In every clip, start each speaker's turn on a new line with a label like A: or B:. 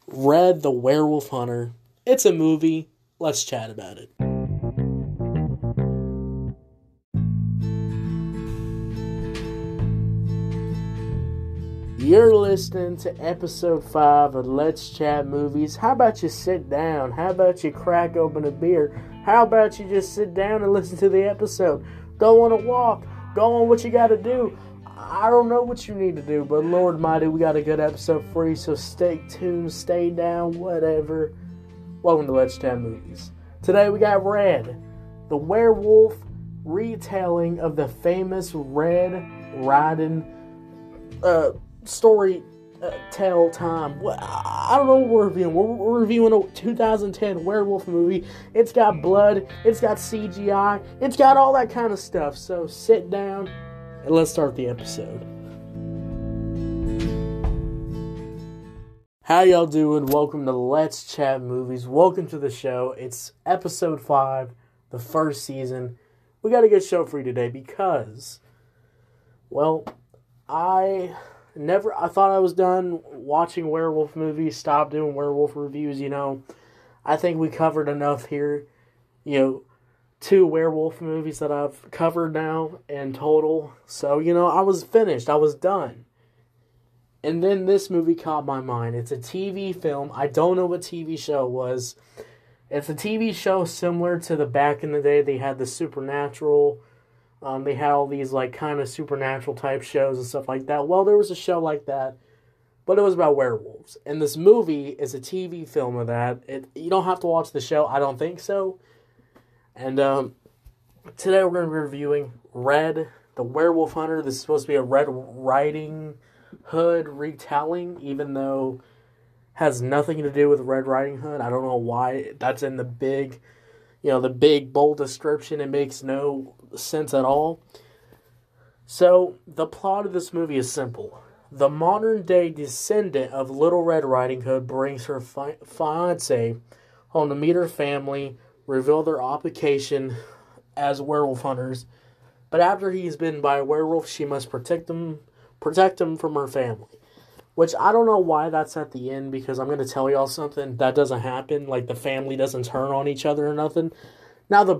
A: Red the Werewolf Hunter. It's a movie. Let's chat about it. You're listening to episode 5 of Let's Chat Movies. How about you sit down? How about you crack open a beer? How about you just sit down and listen to the episode? Go on a walk. Go on what you gotta do. I don't know what you need to do, but Lord mighty, we got a good episode for you, so stay tuned, stay down, whatever. Welcome to Let's Chat Movies. Today we got Red, the werewolf retelling of the famous Red Riding story tell time. I don't know what we're reviewing. We're reviewing a 2010 werewolf movie. It's got blood, it's got CGI, it's got all that kind of stuff. So sit down and let's start the episode. How y'all doing? Welcome to Let's Chat Movies. Welcome to the show. It's episode 5, the first season. We got a good show for you today because, well, I thought I was done watching werewolf movies, stopped doing werewolf reviews, I think we covered enough here, 2 werewolf movies that I've covered now in total. So, I was finished. I was done. And then this movie caught my mind. It's a TV film. I don't know what TV show it was. It's a TV show similar to the back in the day. They had the Supernatural. They had all these, kind of supernatural type shows and stuff like that. Well, there was a show like that, but it was about werewolves. And this movie is a TV film of that. You don't have to watch the show. I don't think so. And today we're going to be reviewing Red, the Werewolf Hunter. This is supposed to be a Red Riding Hood retelling, even though it has nothing to do with Red Riding Hood. I don't know why that's in the big bold description. It makes no sense at all. So, the plot of this movie is simple. The modern-day descendant of Little Red Riding Hood brings her fiancé home to meet her family, reveal their occupation as werewolf hunters. But after he's bitten by a werewolf, she must protect him from her family. Which, I don't know why that's at the end, because I'm going to tell y'all something. That doesn't happen. The family doesn't turn on each other or nothing. Now, the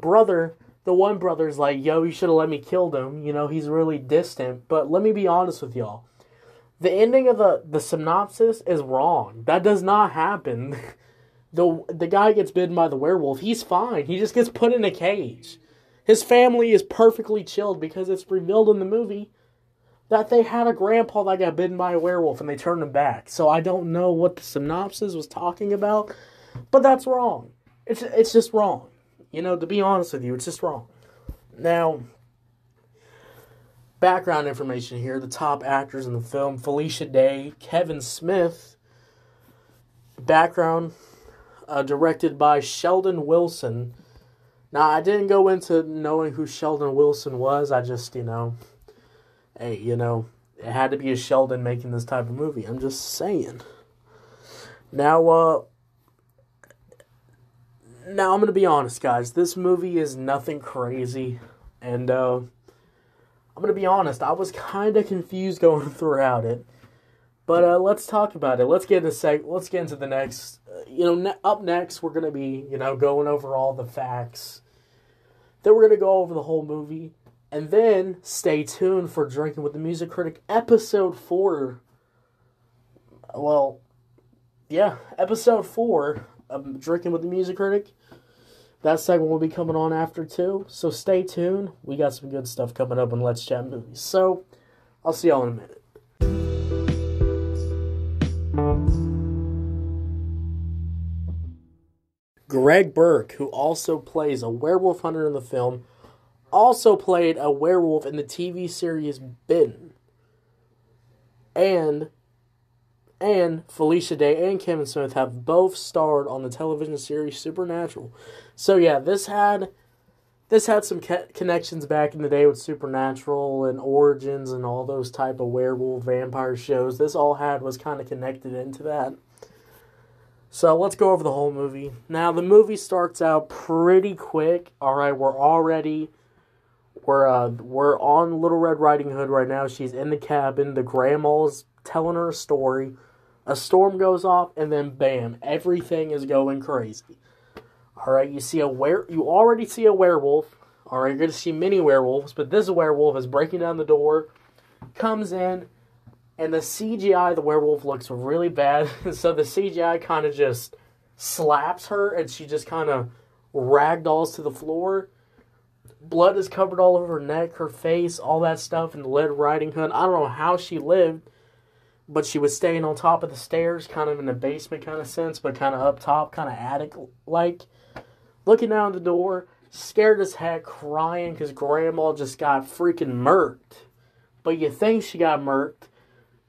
A: one brother's like, yo, you should have let me kill him. He's really distant. But let me be honest with y'all. The ending of the synopsis is wrong. That does not happen. The guy gets bitten by the werewolf. He's fine. He just gets put in a cage. His family is perfectly chilled because it's revealed in the movie that they had a grandpa that got bitten by a werewolf and they turned him back. So I don't know what the synopsis was talking about, but that's wrong. It's just wrong. To be honest with you, it's just wrong. Now, background information here. The top actors in the film: Felicia Day, Kevin Smith. Background, directed by Sheldon Wilson. Now, I didn't go into knowing who Sheldon Wilson was. I just, hey, it had to be a Sheldon making this type of movie. I'm just saying. Now, I'm going to be honest, guys. This movie is nothing crazy. And, I'm going to be honest. I was kind of confused going throughout it. But, let's talk about it. Let's get into the next. Up next, we're going to be, going over all the facts. Then we're going to go over the whole movie. And then, stay tuned for Drinking with the Music Critic, episode 4. Well, yeah, episode 4 of Drinking with the Music Critic. That segment will be coming on after, too. So stay tuned. We got some good stuff coming up on Let's Chat Movies. So, I'll see y'all in a minute. Greg Burke, who also plays a werewolf hunter in the film, also played a werewolf in the TV series Bitten. And Felicia Day and Kevin Smith have both starred on the television series Supernatural. So yeah, this had some connections back in the day with Supernatural and Origins and all those type of werewolf vampire shows. This all was kind of connected into that. So let's go over the whole movie. Now the movie starts out pretty quick. All right, we're on Little Red Riding Hood right now. She's in the cabin. The grandma's telling her a story. A storm goes off, and then bam, everything is going crazy. Alright, you already see a werewolf. Alright, you're going to see many werewolves, but this werewolf is breaking down the door, comes in, and the CGI of the werewolf looks really bad. So the CGI kind of just slaps her, and she just kind of ragdolls to the floor. Blood is covered all over her neck, her face, all that stuff, and the Red Riding Hood. I don't know how she lived, but she was staying on top of the stairs, kind of in the basement kind of sense, but kind of up top, kind of attic-like. Looking down the door, scared as heck, crying because Grandma just got freaking murked. But you think she got murked?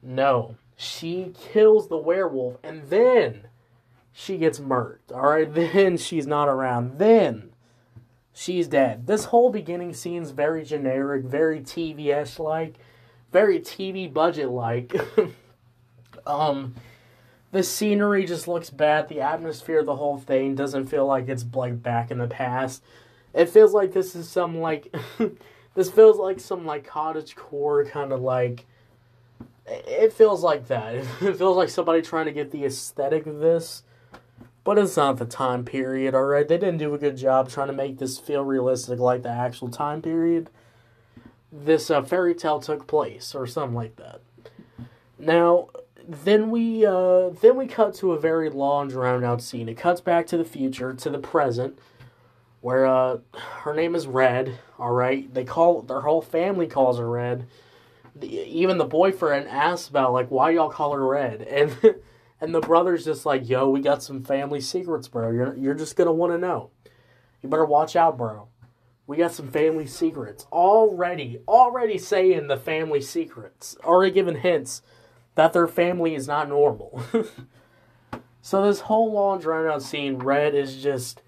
A: No. She kills the werewolf, and then she gets murked. Alright, then she's not around. Then she's dead. This whole beginning scene's very generic, very TV-esque-like, very TV budget-like. The scenery just looks bad. The atmosphere of the whole thing doesn't feel like it's like back in the past. It feels like this is some like this feels like some like cottagecore kind of like. It feels like that. It feels like somebody trying to get the aesthetic of this, but it's not the time period. All right, they didn't do a good job trying to make this feel realistic like the actual time period this fairy tale took place, or something like that. Now. Then we cut to a very long, drawn-out scene. It cuts back to the future, to the present, where her name is Red. All right, their whole family calls her Red. Even the boyfriend asks about like why y'all call her Red, and the brother's just like, yo, we got some family secrets, bro. You're just gonna want to know. You better watch out, bro. We got some family secrets already saying the family secrets, already giving hints that their family is not normal. So this whole long drawn out scene, Red is just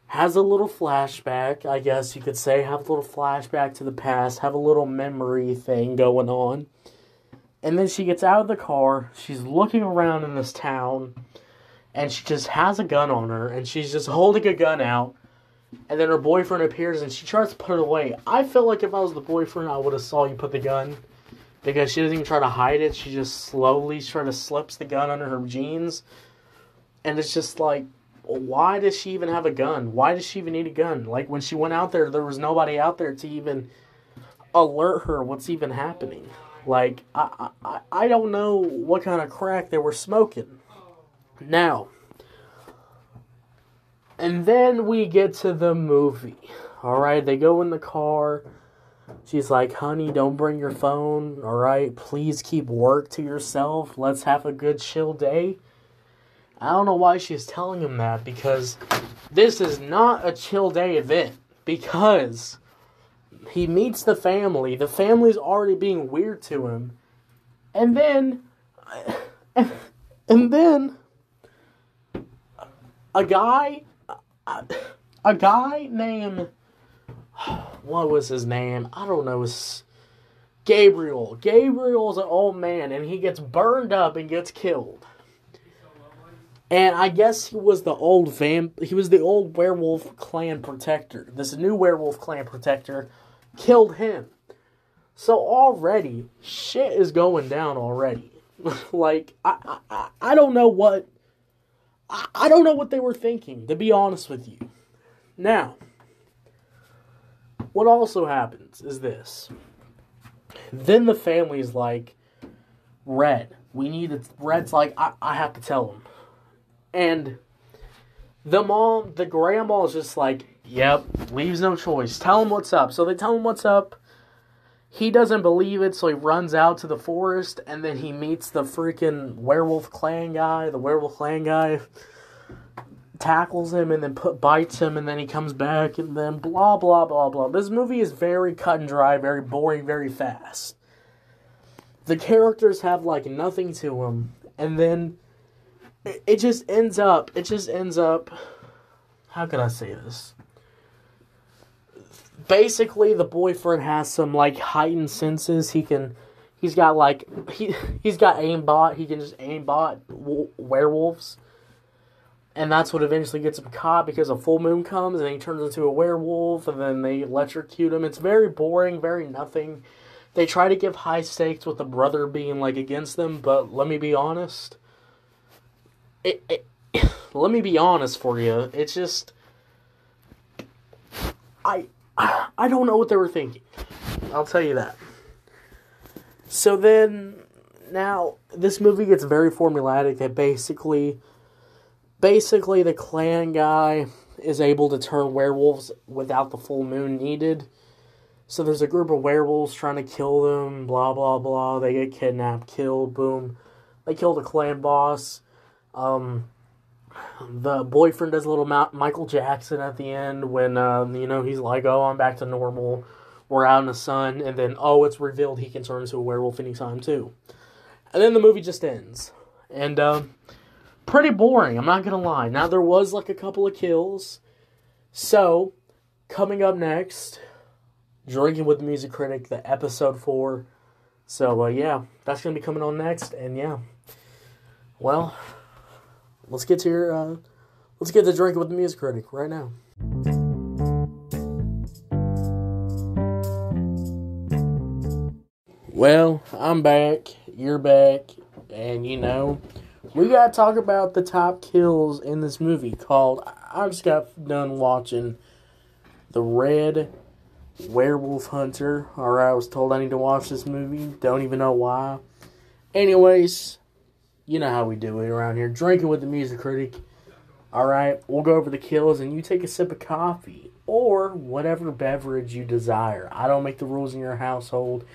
A: has a little flashback, I guess you could say, have a little flashback to the past, have a little memory thing going on. And then she gets out of the car, she's looking around in this town, and she just has a gun on her, and she's just holding a gun out, and then her boyfriend appears and she tries to put it away. I feel like if I was the boyfriend, I would have saw you put the gun. Because she doesn't even try to hide it. She just slowly sort of slips the gun under her jeans. And it's just like, why does she even have a gun? Why does she even need a gun? Like, when she went out there was nobody out there to even alert her what's even happening. Like, I don't know what kind of crack they were smoking. Now, and then we get to the movie. Alright, they go in the car. She's like, honey, don't bring your phone, alright? Please keep work to yourself. Let's have a good chill day. I don't know why she's telling him that, because this is not a chill day event. Because he meets the family. The family's already being weird to him. And then a guy named... What was his name? I don't know. It's Gabriel. Gabriel's an old man, and he gets burned up and gets killed. And I guess he was the old werewolf clan protector. This new werewolf clan protector killed him. So already, shit is going down already. Like, I don't know what... I don't know what they were thinking, to be honest with you. Now... what also happens is this. Then the family's like, Red, we need it. Red's like, I have to tell him. And the grandma is just like, yep, leaves no choice. Tell him what's up. So they tell him what's up. He doesn't believe it, so he runs out to the forest, and then he meets the freaking werewolf clan guy. The werewolf clan guy tackles him and then bites him, and then he comes back, and then blah, blah, blah, blah. This movie is very cut and dry, very boring, very fast. The characters have, like, nothing to them, and then it just ends up, how can I say this? Basically, the boyfriend has some, like, heightened senses. He's got aimbot. He can just aimbot werewolves. And that's what eventually gets him caught, because a full moon comes and he turns into a werewolf, and then they electrocute him. It's very boring, very nothing. they try to give high stakes with the brother being, like, against them, but let me be honest. Let me be honest for you. It's just... I don't know what they were thinking. I'll tell you that. So then, now, this movie gets very formulaic that basically the clan guy is able to turn werewolves without the full moon needed. So there's a group of werewolves trying to kill them, blah, blah, blah. They get kidnapped, killed, boom. They kill the clan boss. The boyfriend does a little Michael Jackson at the end when, he's like, oh, I'm back to normal. We're out in the sun. And then, it's revealed he can turn into a werewolf anytime, too. And then the movie just ends. And, pretty boring, I'm not going to lie. Now, there was, like, a couple of kills. So, coming up next, Drinking with the Music Critic, the episode 4. So, that's going to be coming on next. And, well... Let's get to Drinking with the Music Critic right now. Well, I'm back, you're back, and we gotta talk about the top kills in this movie called, I just got done watching The Red Werewolf Hunter. Alright, I was told I need to watch this movie, don't even know why. Anyways... You know how we do it around here. Drinking with the Music Critic. Alright, we'll go over the kills and you take a sip of coffee. Or whatever beverage you desire. I don't make the rules in your household.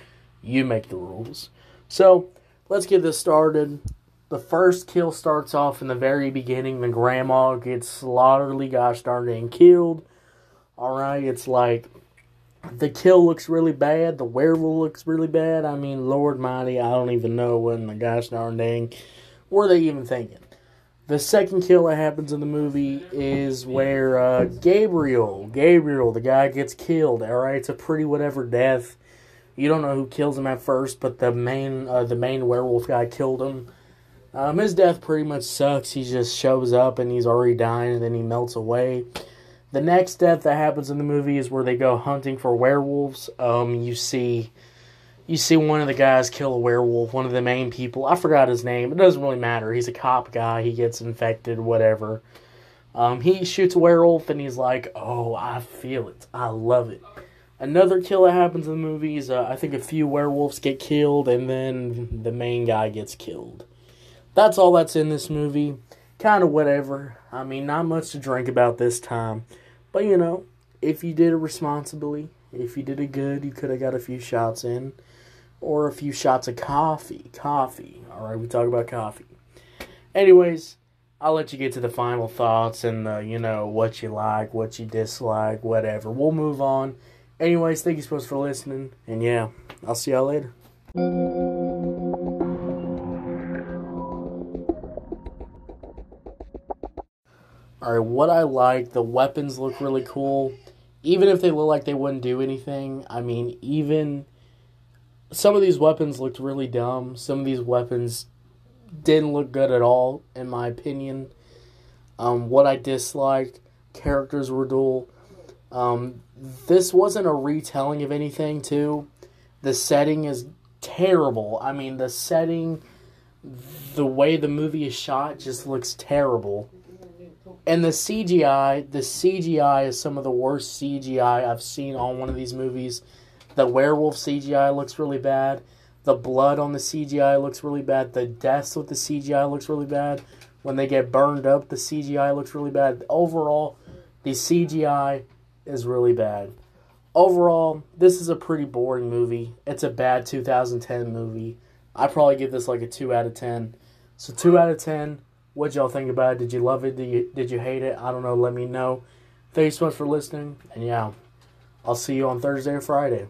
A: You make the rules. So, let's get this started. The first kill starts off in the very beginning. The grandma gets slaughteredly gosh darn dang killed. Alright, it's like... The kill looks really bad. The werewolf looks really bad. I mean, Lord mighty, I don't even know what in the gosh darn dang... Were they even thinking? The second kill that happens in the movie is where Gabriel, the guy gets killed. Alright, it's a pretty whatever death. You don't know who kills him at first, but the main werewolf guy killed him. His death pretty much sucks. He just shows up and he's already dying and then he melts away. The next death that happens in the movie is where they go hunting for werewolves. You see one of the guys kill a werewolf, one of the main people. I forgot his name. It doesn't really matter. He's a cop guy. He gets infected, whatever. He shoots a werewolf, and he's like, oh, I feel it. I love it. Another kill that happens in the movie is, I think a few werewolves get killed, and then the main guy gets killed. That's all that's in this movie. Kind of whatever. I mean, not much to drink about this time. But, if you did it responsibly, if you did it good, you could have got a few shots in. Or a few shots of coffee. Alright, we talk about coffee. Anyways, I'll let you get to the final thoughts and, what you like, what you dislike, whatever. We'll move on. Anyways, thank you so much for listening. And I'll see y'all later. Alright, what I like, the weapons look really cool. Even if they look like they wouldn't do anything, I mean, even... Some of these weapons looked really dumb. Some of these weapons didn't look good at all, in my opinion. What I disliked, characters were dull. This wasn't a retelling of anything, too. The setting is terrible. I mean, the setting, the way the movie is shot just looks terrible. And the CGI is some of the worst CGI I've seen on one of these movies. The werewolf CGI looks really bad. The blood on the CGI looks really bad. The deaths with the CGI looks really bad. When they get burned up, the CGI looks really bad. Overall, the CGI is really bad. Overall, this is a pretty boring movie. It's a bad 2010 movie. I'd probably give this like a 2 out of 10. So 2 out of 10. What'd y'all think about it? Did you love it? Did you hate it? I don't know. Let me know. Thanks so much for listening. And I'll see you on Thursday or Friday.